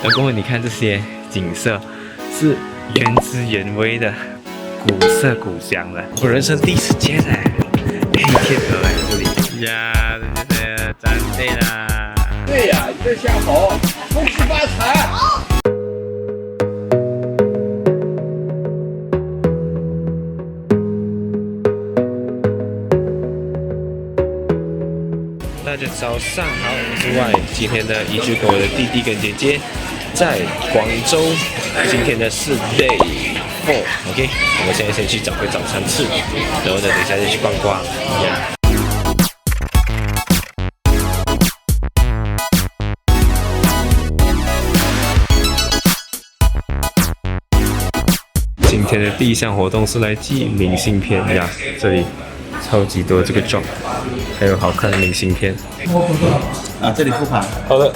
然后你看这些景色是原汁原味的古色古香的，我人生第一次见哎，黑天鹅来这里呀，这些长对啦。对呀，一个相好，恭喜发财。大家早上好，我是Y。今天呢，依旧跟我的弟弟跟姐姐在广州，今天呢是 Day 4，OK。我们现在先去找个早餐吃，然后呢，等一下就去逛逛。今天的第一项活动是来寄明信片呀，这里超级多这个 job， 还有好看的明信片。啊，这里付款。好的。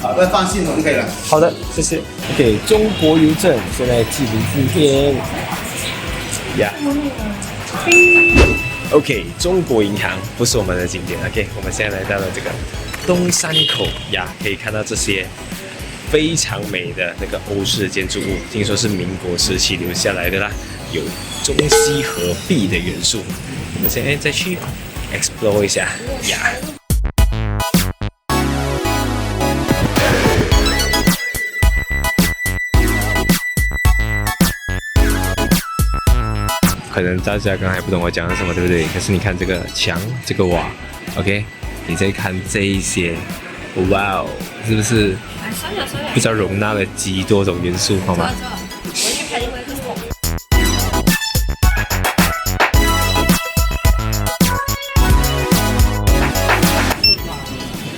好的，放信筒就可以了。好的，谢谢。OK， 中国邮政现在寄明信片。呀。OK， 中国银行不是我们的景点。OK， 我们现在来到了这个东山口呀，可以看到这些非常美的那个欧式建筑物，听说是民国时期留下来的啦，有中西合璧的元素。我们现在再去 explore 一下呀。可能大家刚才不懂我讲的什么，对不对？可是你看这个墙，这个瓦 ，OK， 你再看这一些，哇哦，是不是？不知道容纳了几多种元素，好吗？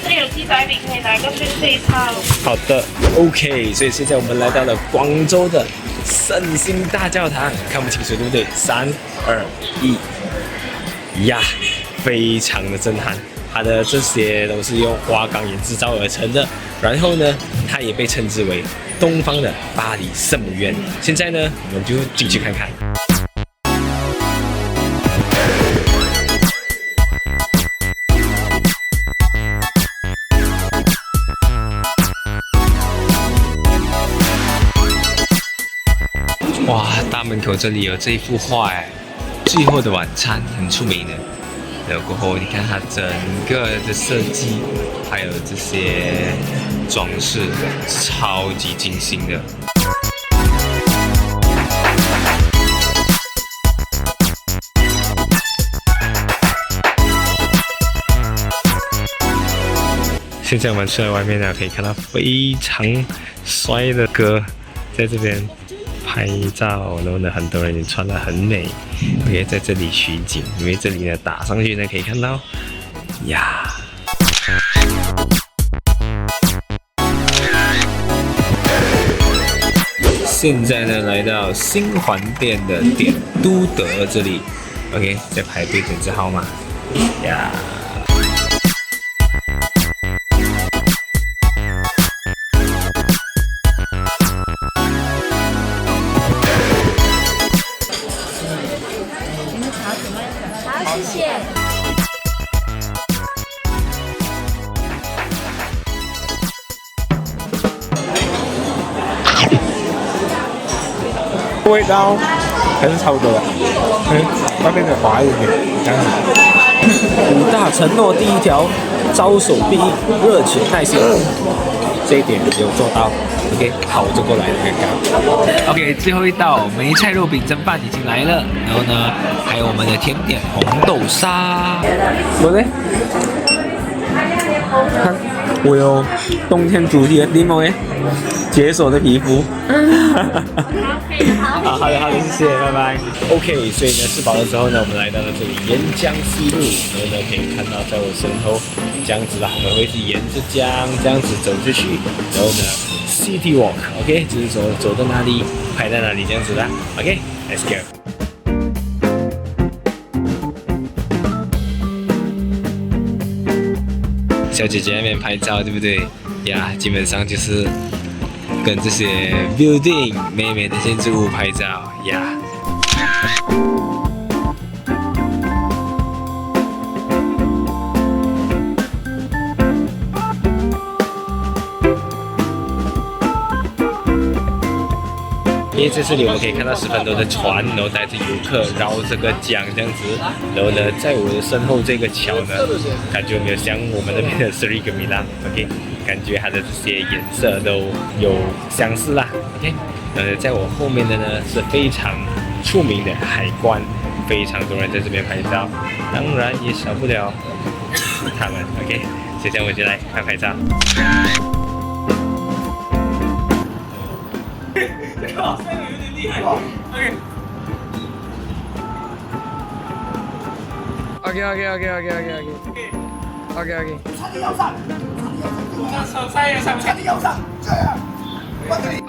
这有鸡仔饼，可以来个熏醉餐。好的 ，OK， 所以现在我们来到了广州的圣心大教堂，看不清楚对不对？3、2、1，呀，非常的震撼。它的这些都是用花岗岩制造而成的，然后呢，它也被称之为东方的巴黎圣母院。现在呢，我们就进去看看。哇，大门口这里有这一幅画哎，《最后的晚餐》很出名的。然后过后，你看它整个的设计，还有这些装饰，超级精心的。现在我们出来外面呢，可以看到非常帅的哥在这边拍照，然后呢，很多人也穿得很美。OK， 在这里取景，因为这里呢打上去呢可以看到呀。现在呢来到新环店的点都德这里 ，OK， 在排队等着号码呀。好，谢谢。味道还是差不多的，外面的滑一点，这样子。5大承诺第1条，招手必应，热情耐心，这一点有做到。OK， 好，我就过来了，刚刚。OK， 最后一道梅菜肉饼蒸饭已经来了，然后呢，还有我们的甜点红豆沙。我呢？看，我有冬天主题的柠檬诶，解锁的皮肤。好的，谢谢，拜拜。OK， 所以呢，吃饱了之后呢，我们来到了这里沿江西路，然后呢可以看到在我身后这样子啦，我们会是沿着江这样子走出去，然后呢 City Walk，OK， 就是说走到哪里拍在哪里这样子啦 ，OK，Let's go。小姐姐那边拍照，对不对？呀，基本上就是跟这些 building 美美的建筑物拍照呀。因为在这里我们可以看到十分多的船，然后带着游客绕这个江这样子。然后呢，在我的身后这个桥呢，感觉有没有像我们那边的 Sri Gemilang OK， 感觉它的这些颜色都有相似啦。OK， 在我后面的呢是非常出名的海关，非常多人在这边拍照，当然也少不了他们。OK， 现在我就来拍照。这个好像有点厉害。OK。船的腰上，手上有上船的腰上，这样。OK。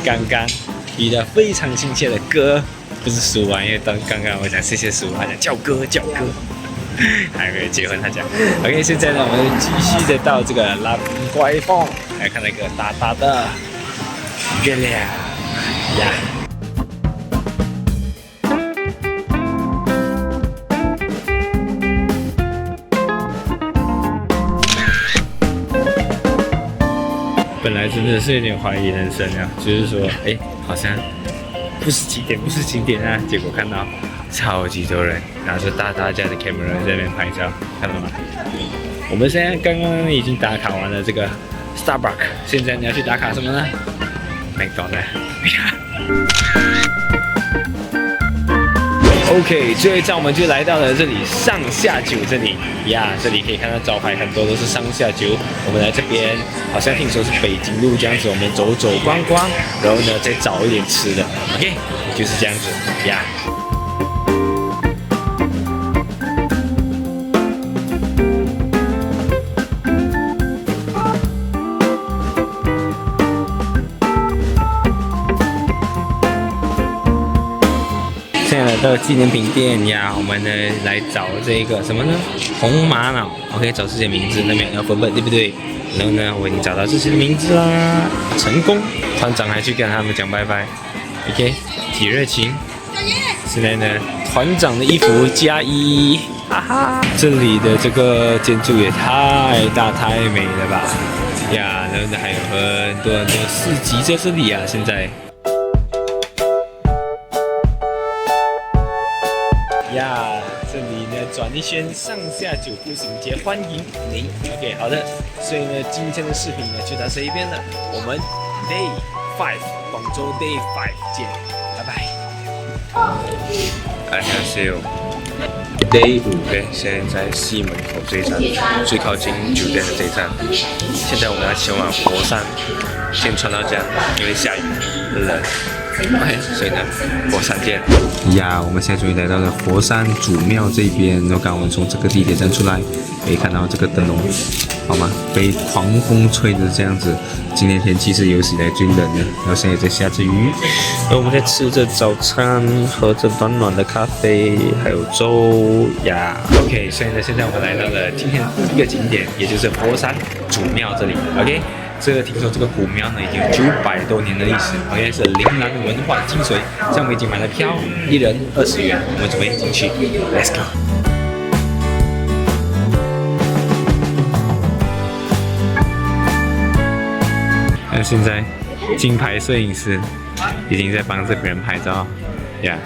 刚刚遇到非常亲切的哥，不是叔啊，因为刚刚我讲谢谢叔，他讲叫哥，还没有结婚，他讲。OK， 现在呢，我们继续的到这个蓝怪峰，来看那个大大的月亮呀。本来真的是有点怀疑人生啊，就是说，好像不是景点啊，结果看到超级多人拿着大家的 camera 在那边拍照，看到吗？我们现在刚刚已经打卡完了这个 Starbucks， 现在你要去打卡什么呢？McDonald's。OK， 最后一站我们就来到了这里上下九这里呀，这里可以看到招牌很多都是上下九。我们来这边好像听说是北京路这样子，我们走走逛逛，然后呢再找一点吃的。OK， 就是这样子呀。现在来到纪念品店呀，我们呢来找这个什么呢？红玛瑙 ，OK， 找这些名字，那边要分本对不对？然后呢，我已经找到这些名字啦，成功！团长还去跟他们讲拜拜 ，OK， 体热情。现在呢，团长的衣服加一，哈哈！这里的这个建筑也太大太美了吧！呀，然后呢还有很多市集在这里啊，现在。呀，这里呢转一圈上下九步行街，欢迎您。OK， 好的，所以呢今天的视频呢就到这一边了，我们 Day 5广州 Day 5见，拜拜。안녕하세요 Day 5，现在在西门口这一站，最靠近酒店的这一站。现在我们要前往佛山，先穿到家，因为下雨冷。OK， 所以呢，佛山见呀！我们现在终于来到了佛山祖庙这边，然后刚我们从这个地铁站出来，可以看到这个灯笼，好吗？被狂风吹的这样子。今天天气是有史以来最冷的，然后现在也在下着雨。然后我们在吃着早餐，喝着暖暖的咖啡，还有粥呀。OK， 所以呢，现在我们来到了今天第一个景点，也就是佛山祖庙这里。OK。这个听说这个古庙呢已经有900多年的历史，好像是岭南文化精髓。像我们已经买了票，一人20元，我们准备进去 ，Let's go。那现在金牌摄影师已经在帮这边人拍照呀。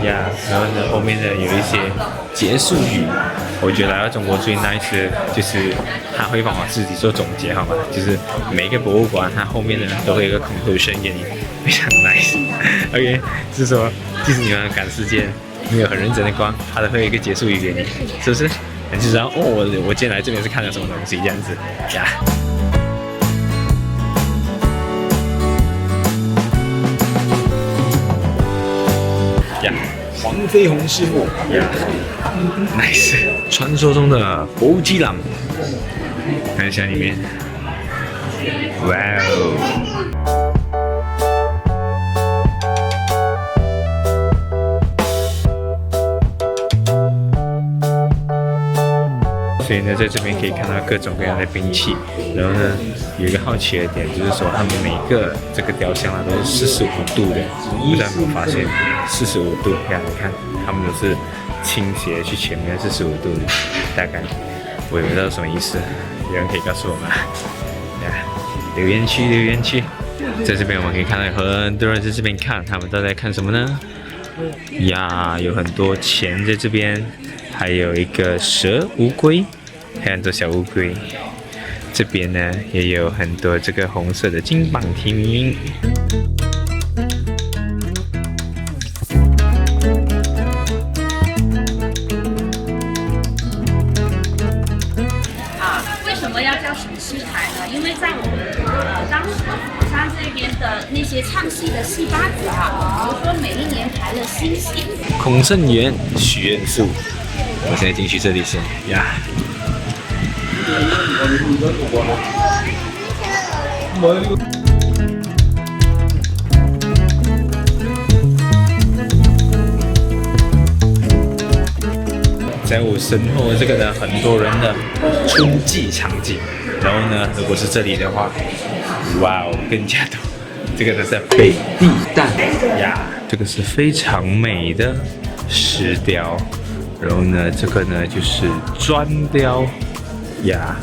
呀，然后呢，后面呢有一些结束语，我觉得来到中国最 nice 的就是他会帮我自己做总结，好吗？就是每一个博物馆，它后面呢都会有一个 conclusion 给你，非常 nice。OK， 就是说，即使你们赶时间，没有很认真的逛，它都会有一个结束语给你，是不是？你就知道哦，我今天来这边是看了什么东西这样子呀。黄飞鸿师傅 ，nice， 传说中的薄基郎，看一下里面，哇哦！所以呢，在这边可以看到各种各样的兵器。然后呢，有一个好奇的点就是说，他们每个这个雕像啊都是45度的，不知道有没有发现？45度，看，你看，他们都是倾斜去前面45度的，大概我也不知道什么意思，有人可以告诉我吗？留言区。在这边我们可以看到有很多人在这边看，他们都在看什么呢？呀，有很多钱在这边，还有一个蛇乌龟，还有很多小乌龟。这边呢也有很多这个红色的金榜题名。为什么要叫醒狮台呢？因为在我们当时釜山这边的那些唱戏的戏班子比如说每一年排了新戏。孔圣元许愿树，我现在进去这里先呀。在我身后这个呢，很多人的春季场景。然后呢，如果是这里的话，哇哦，更加多。这个呢是北地蛋呀，这个是非常美的石雕。然后呢，这个呢就是砖雕呀。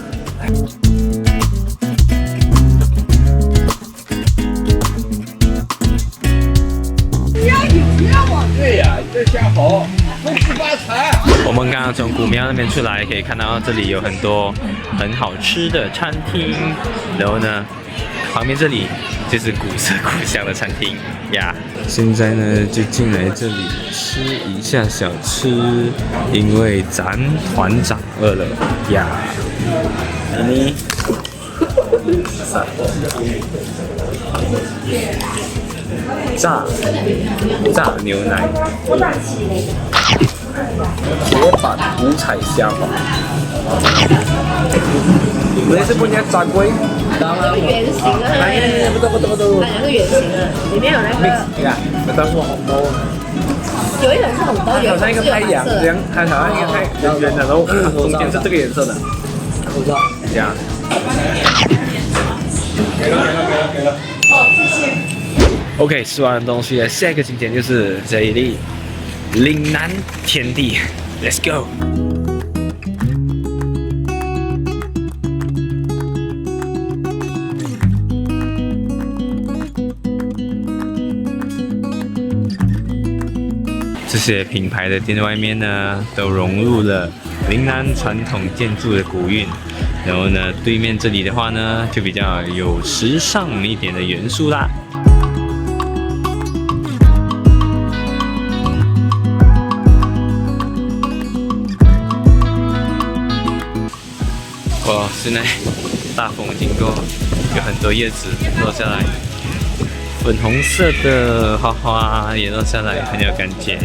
对呀，这家伙恭喜发财！我们刚刚从古庙那边出来，可以看到这里有很多很好吃的餐厅。然后呢，旁边这里就是古色古香的餐厅呀。现在呢，就进来这里吃一下小吃，因为咱团长饿了呀。你炸牛奶，铁板五彩虾滑。你是不念炸龟？那个圆形的，不，两个圆形的，里面有那个，你看，这都是红包，有一种是红包，有一种好像一个太阳这样，它好像一个太圆圆的，然后中间是这个颜色的。口罩。这样。给了。哦，谢谢。OK， 吃完东西了，下一个景点就是这里，岭南天地 ，Let's go。这些品牌的店外面呢，都融入了岭南传统建筑的古韵。然后呢，对面这里的话呢，就比较有时尚一点的元素啦。哇，现在大风经过，有很多叶子落下来，粉红色的花花也落下来，很有感觉。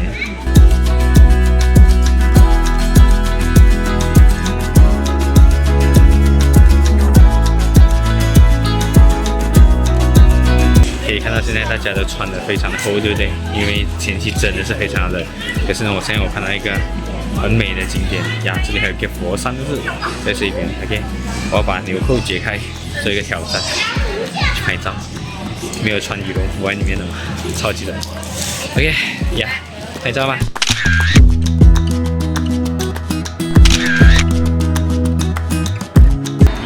可以看到现在大家都穿得非常的厚，对不对？因为天气真的是非常冷。可是呢，我看到一个很美的景点呀，这里还有一个佛山字在这边。OK， 我要把纽扣解开，做一个挑战，去拍照。没有穿羽绒服在里面的嘛，超级冷。OK， 呀，拍照吧。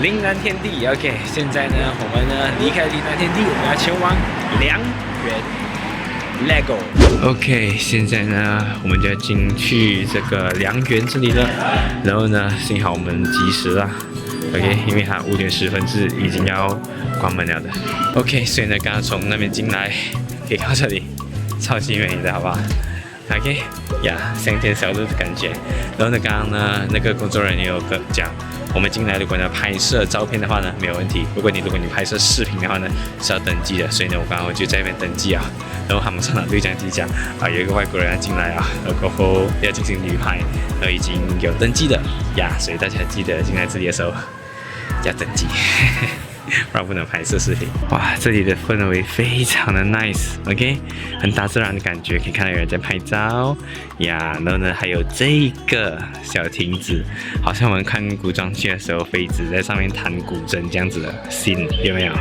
岭南天地 ，OK， 现在呢，我们呢离开岭南天地，我们要前往良缘 ，Lego。OK， 现在呢，我们就要进去这个良缘这里了。然后呢，幸好我们及时了 ，OK， 因为它5点10分是已经要关门了的。OK， 所以呢，刚刚从那边进来，可以看到这里超级美的，好不好 ？OK， 呀，香甜小路的感觉。然后呢，刚刚呢，那个工作人员有跟讲。我们进来，如果呢拍摄照片的话呢，没有问题。如果你拍摄视频的话呢，是要登记的。所以呢，我刚刚就在那边登记啊。然后他们上场对讲机讲啊，有一个外国人要进来啊，然后过后要进行旅拍，然后已经有登记的呀。所以大家记得进来这里的时候要登记。不然不能拍摄视频。哇，这里的氛围非常的 nice，OK， 很大自然的感觉，可以看到有人在拍照呀。然后呢，还有这个小亭子，好像我们看古装剧的时候，妃子在上面弹古筝这样子的 scene， 有没有？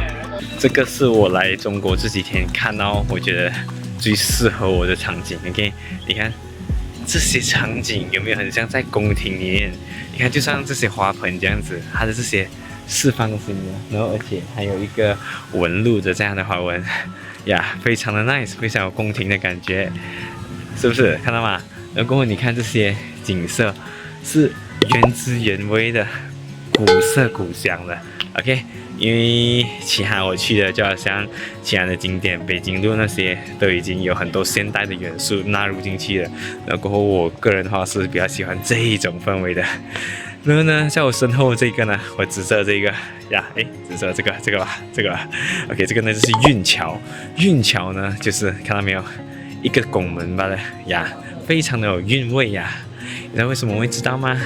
这个是我来中国这几天看到，我觉得最适合我的场景。OK， 你看。这些场景有没有很像在宫廷里面？你看，就像这些花盆这样子，它的这些四方形的，然后而且还有一个纹路的这样的花纹，呀，非常的 nice， 非常有宫廷的感觉，是不是？看到吗？然后过后你看这些景色是原汁原味的，古色古香的。OK。因为其他我去的就好像其他的景点，北京路那些都已经有很多现代的元素纳入进去了。然后过后我个人的话是比较喜欢这一种氛围的。然后呢，在我身后这个呢，我指着这个呀，指着这个吧。OK， 这个呢就是运桥。运桥呢就是看到没有，一个拱门罢了呀，非常的有韵味呀。你知道为什么我会知道吗？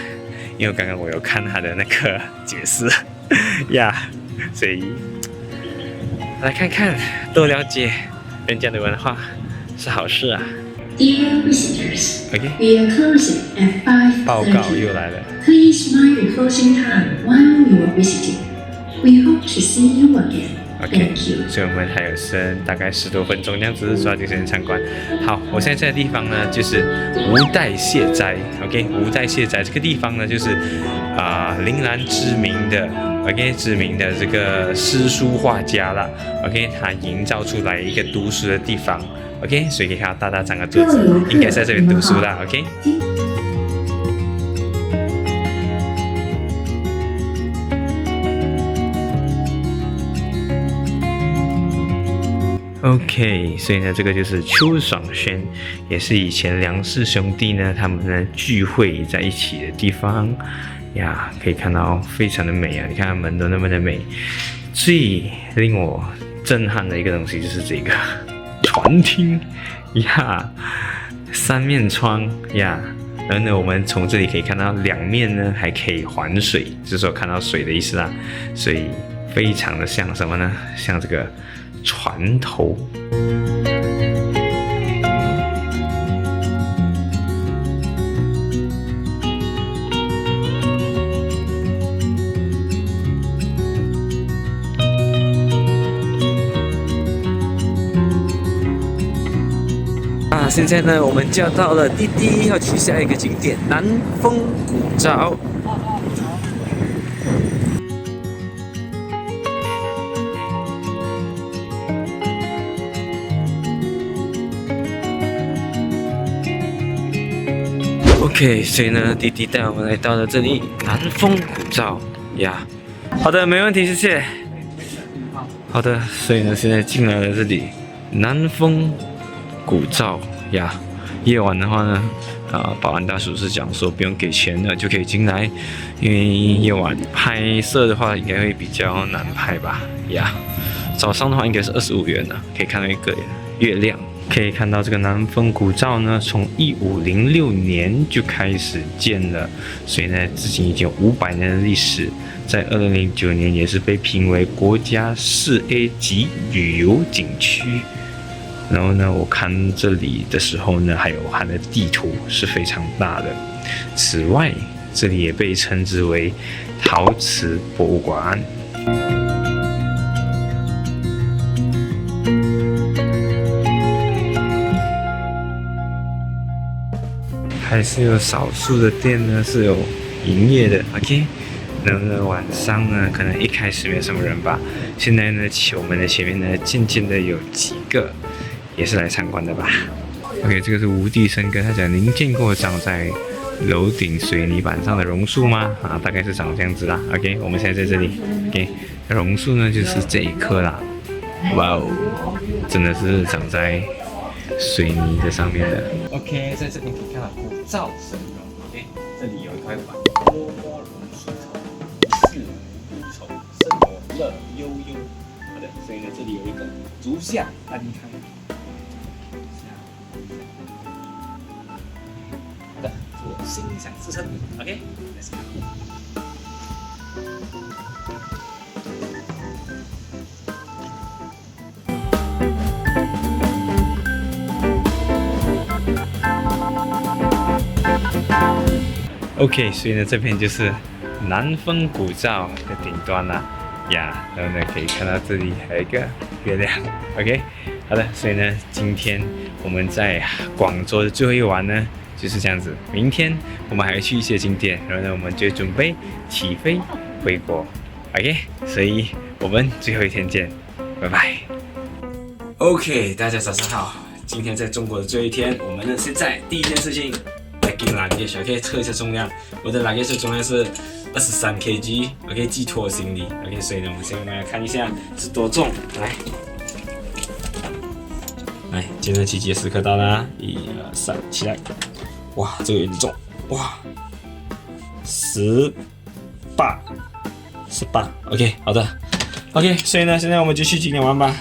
因为刚刚我有看他的那个解释呀。所以来看看，多了解人家的文化是好事啊。Dear visitors, OK， we are closing at 5:30. 报告又来了。 Please mind your closing time while you are visiting. We hope to see you again. OK， Thank you. 所以我们还有剩大概10多分钟这样子抓紧时间参观。好，我现在在的地方呢就是吴代谢斋。OK， 吴代谢斋这个地方呢就是铃兰知名的。OK， 知名的这个诗书画家啦 ，OK， 他营造出来一个读书的地方 ，OK， 所以可以看到大大张的桌子，应该在这边读书啦 ，OK。OK， 所以呢，这个就是邱爽轩，也是以前梁氏兄弟呢他们呢聚会在一起的地方。呀，可以看到非常的美啊！你看门都那么的美。最令我震撼的一个东西就是这个船厅呀，3面窗呀。然后呢，我们从这里可以看到2面呢还可以环水，就是说看到水的意思啦。所以非常的像什么呢？像这个船头。现在呢，我们就要到了滴滴要去下一个景点南丰古沼。OK， 所以呢，滴滴带我们来到了这里南丰古沼呀。好的，没问题，谢谢。好的，所以呢，现在进来了这里南丰古沼呀。夜晚的话呢，保安大叔是讲说不用给钱的就可以进来，因为夜晚拍摄的话应该会比较难拍吧呀。早上的话应该是25元呢，可以看到一个月亮。可以看到这个南丰古沼呢，从1506年就开始建了，所以呢，至今已经有500年的历史。在2009年也是被评为国家4A 级旅游景区。然后呢，我看这里的时候呢，还有它的地图是非常大的。此外，这里也被称之为陶瓷博物馆。还是有少数的店呢是有营业的 ，OK。然后呢，晚上呢，可能一开始没什么人吧。现在呢，我们的前面呢，渐渐的有几个也是来参观的吧。OK， 这个是无地生根，他讲您见过长在楼顶水泥板上的榕树吗？大概是长这样子啦。OK， 我们现在在这里 ，OK， 榕树呢就是这一棵啦。哇哦，真的是长在水泥的上面的。OK， 在这里可以看到古沼神榕。OK， 这里有一块板，摸摸榕树头，四无忧愁，生活乐悠悠。好的，所以呢，这里有一个竹下安康。好的，祝我心想事成。OK，let's go。OK， 所以呢，这边就是南风古罩的顶端啦，呀，然后呢可以看到这里还有一个月亮。OK， 好的，所以呢，今天我们在广州的最后一晚呢就是这样子。明天我们还要去一些景点，然后呢我们就准备起飞回国。OK， 所以我们最后一天见，拜拜。OK， 大家早上好。今天在中国的最后一天，我们呢现在第一件事情来给 luggage， OK， 测一下重量。我的 luggage 重量是23 kg，OK， 寄托行李 ，OK， 所以呢，我们现在来看一下是多重。来，计算器计时刻到啦，1、2、3，起来！哇，这个有点重，哇，18 ，OK， 好的 ，OK， 所以呢，现在我们就去景点玩吧。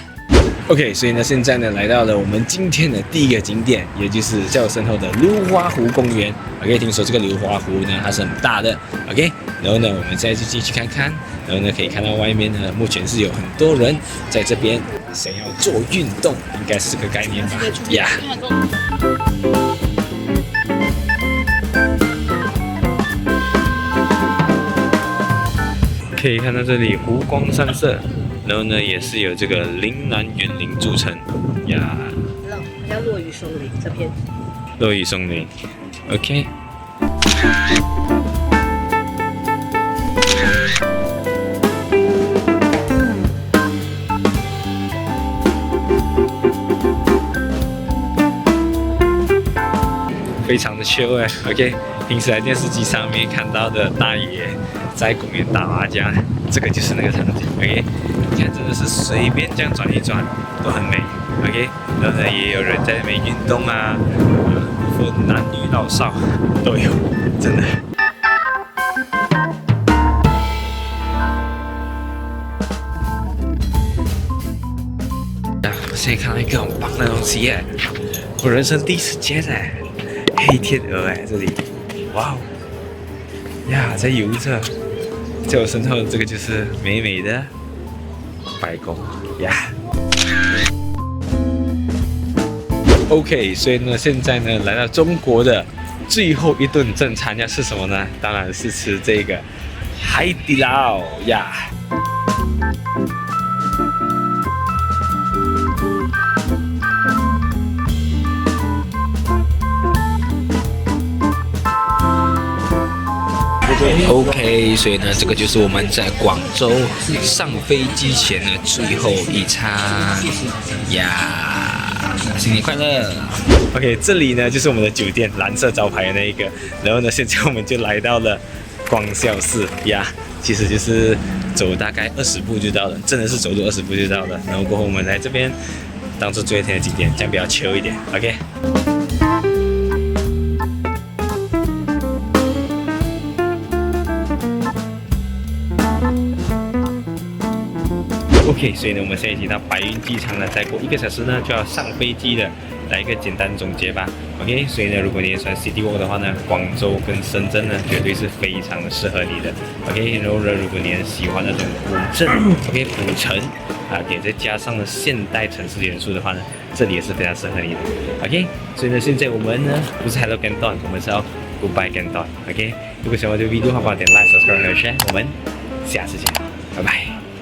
OK， 所以呢，现在呢来到了我们今天的第一个景点，也就是在我身后的流花湖公园。OK， 听说这个流花湖呢它是很大的。OK， 然后呢我们现在就进去看看，然后呢可以看到外面呢目前是有很多人在这边想要做运动，应该是这个概念吧？呀。可以看到这里湖光山色。然后呢，也是有这个岭南园林著称呀，好像落雨松林这片。落雨松林 ，OK。非常的 chill 哎 ，OK。平时在电视机上面看到的大爷在公园打麻将，这个就是那个场景 ，OK。你看，真的是随便这样转一转都很美 ，OK。然后呢，也有人在那边运动啊，分男女老少都有，真的。我现在看到一个很棒的东西耶，我人生第一次见哎，黑天鹅哎，这里，哇哦，呀，在游着，在我身后这个就是美美的白宫呀。OK， 所以呢，现在呢来到中国的最后一顿正餐要吃什么呢？当然是吃这个海底捞呀。OK， 所以呢，这个就是我们在广州上飞机前的最后一餐呀！新年快乐 ！OK， 这里呢就是我们的酒店，蓝色招牌的那一个。然后呢，现在我们就来到了光孝寺呀，其实就是走大概20步就到了，真的是走路20步就到了。然后过后我们来这边当做最后一天的景点，这样比较 chill 一点。OK。OK， 所以呢，我们现在已经到白云机场了，再过1个小时呢就要上飞机了。来一个简单总结吧 ，OK。所以呢，如果你也喜欢 City Walk 的话呢，广州跟深圳呢绝对是非常的适合你的 ，OK。然后呢，如果你很喜欢那种古镇 ，OK， 古城啊，也再加上了现代城市元素的话呢，这里也是非常适合你的 ，OK。所以呢，现在我们呢不是 Hello Canton， 我们是要 Goodbye Canton， OK。如果喜欢这个video的话，帮我点 like、subscribe 和 share， 我们下次见，拜拜。